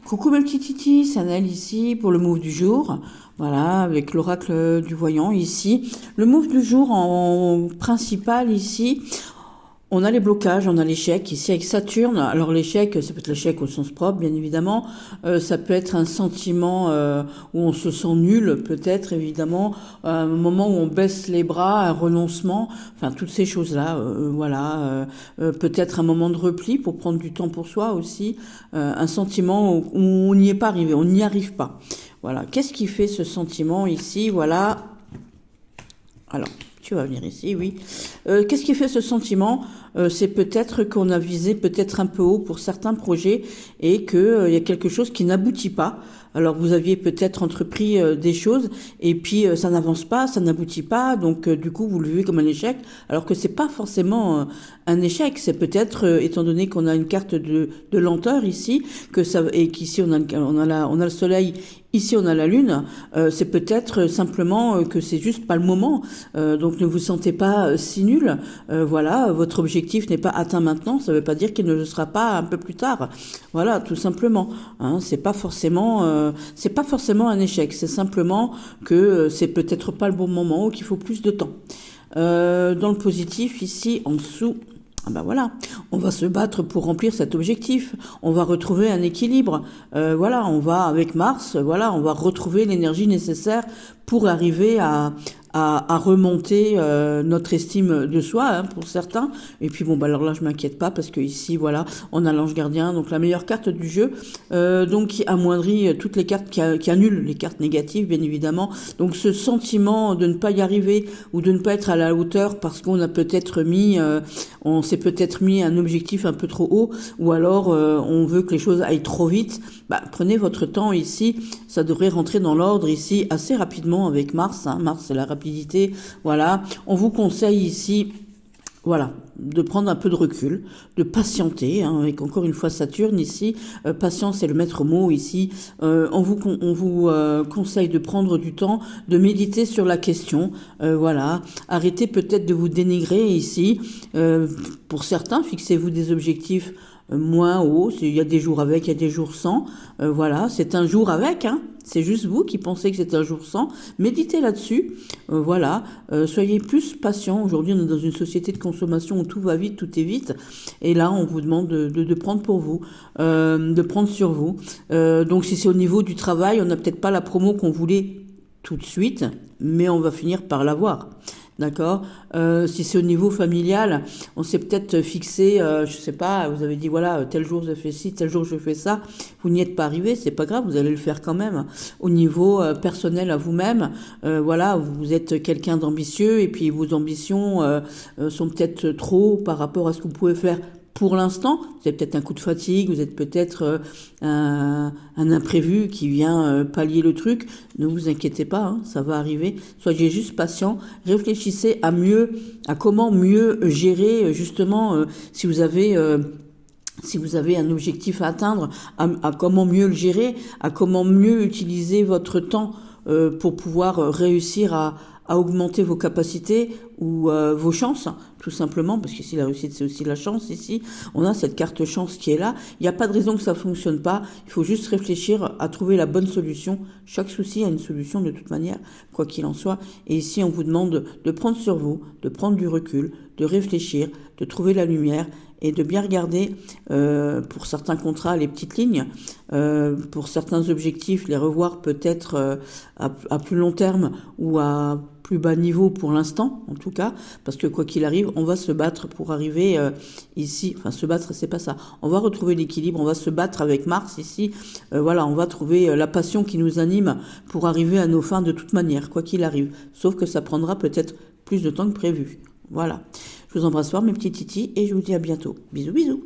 Coucou mes petits titis, c'est Annelle ici pour le move du jour. Voilà, avec l'oracle du voyant ici. Le move du jour en principal ici, on a les blocages, on a l'échec ici avec Saturne. Alors l'échec, ça peut être l'échec au sens propre, bien évidemment. Ça peut être un sentiment où on se sent nul, peut-être évidemment, un moment où on baisse les bras, un renoncement, enfin toutes ces choses-là. Voilà, peut-être un moment de repli pour prendre du temps pour soi aussi, un sentiment où on n'y est pas arrivé, on n'y arrive pas. Voilà, qu'est-ce qui fait ce sentiment ici? Voilà. Alors, tu vas venir ici, oui. Qu'est-ce qui fait ce sentiment? C'est peut-être qu'on a visé peut-être un peu haut pour certains projets et qu'il y a quelque chose qui n'aboutit pas. Alors vous aviez peut-être entrepris des choses et puis ça n'avance pas, ça n'aboutit pas, donc du coup vous le vivez comme un échec, alors que c'est pas forcément un échec, c'est peut-être, étant donné qu'on a une carte de lenteur ici, que ça, et qu'ici on a le soleil. Ici, on a la Lune. C'est peut-être simplement que c'est juste pas le moment. Donc, ne vous sentez pas si nul. Voilà, votre objectif n'est pas atteint maintenant. Ça ne veut pas dire qu'il ne le sera pas un peu plus tard. Voilà, tout simplement. Hein, c'est pas forcément un échec. C'est simplement que c'est peut-être pas le bon moment ou qu'il faut plus de temps. Dans le positif, ici, en dessous. Ah ben voilà, on va se battre pour remplir cet objectif. On va retrouver un équilibre. Voilà, on va avec Mars. Voilà, on va retrouver l'énergie nécessaire pour arriver à remonter notre estime de soi, hein, pour certains. Et puis bon, bah alors là, je m'inquiète pas parce que ici, voilà, on a l'ange gardien, donc la meilleure carte du jeu, donc qui amoindrit toutes les cartes, qui annule les cartes négatives, bien évidemment. Donc ce sentiment de ne pas y arriver ou de ne pas être à la hauteur parce qu'on a peut-être on s'est peut-être mis un objectif un peu trop haut, ou alors on veut que les choses aillent trop vite. Bah, prenez votre temps ici, ça devrait rentrer dans l'ordre ici assez rapidement avec Mars. Hein. Mars, c'est la rapidité. Voilà, on vous conseille ici, voilà, de prendre un peu de recul, de patienter, hein, avec encore une fois Saturne ici. Patience est le maître mot ici. On vous conseille de prendre du temps, de méditer sur la question. Voilà, arrêtez peut-être de vous dénigrer ici. Pour certains, fixez-vous des objectifs moins hauts. Il y a des jours avec, il y a des jours sans. Voilà, c'est un jour avec, hein. C'est juste vous qui pensez que c'est un jour sans. Méditez là-dessus. Voilà. Soyez plus patient. Aujourd'hui, on est dans une société de consommation où tout va vite, tout est vite. Et là, on vous demande de prendre pour vous, de prendre sur vous. Donc, si c'est au niveau du travail, on n'a peut-être pas la promo qu'on voulait tout de suite, mais on va finir par l'avoir. D'accord. Si c'est au niveau familial, on s'est peut-être fixé, je sais pas, vous avez dit voilà, tel jour je fais ci, tel jour je fais ça, vous n'y êtes pas arrivé, c'est pas grave, vous allez le faire quand même. Au niveau personnel à vous-même, voilà, vous êtes quelqu'un d'ambitieux et puis vos ambitions sont peut-être trop par rapport à ce que vous pouvez faire. Pour l'instant, vous avez peut-être un coup de fatigue, vous êtes peut-être un imprévu qui vient pallier le truc. Ne vous inquiétez pas, hein, ça va arriver. Soyez juste patient. Réfléchissez à comment mieux gérer justement si vous avez un objectif à atteindre, à comment mieux le gérer, à comment mieux utiliser votre temps pour pouvoir réussir à augmenter vos capacités ou vos chances, tout simplement, parce qu'ici la réussite c'est aussi la chance. Ici on a cette carte chance qui est là, il n'y a pas de raison que ça fonctionne pas, il faut juste réfléchir à trouver la bonne solution. Chaque souci a une solution de toute manière, quoi qu'il en soit, et ici on vous demande de prendre sur vous, de prendre du recul, de réfléchir, de trouver la lumière et de bien regarder pour certains contrats les petites lignes, pour certains objectifs les revoir peut-être à plus long terme ou à plus bas niveau pour l'instant, en tout cas, parce que quoi qu'il arrive, on va se battre pour arriver ici, enfin se battre, c'est pas ça, on va retrouver l'équilibre, on va se battre avec Mars ici, voilà, on va trouver la passion qui nous anime pour arriver à nos fins de toute manière, quoi qu'il arrive, sauf que ça prendra peut-être plus de temps que prévu. Voilà, je vous embrasse fort mes petits titis et je vous dis à bientôt. Bisous bisous.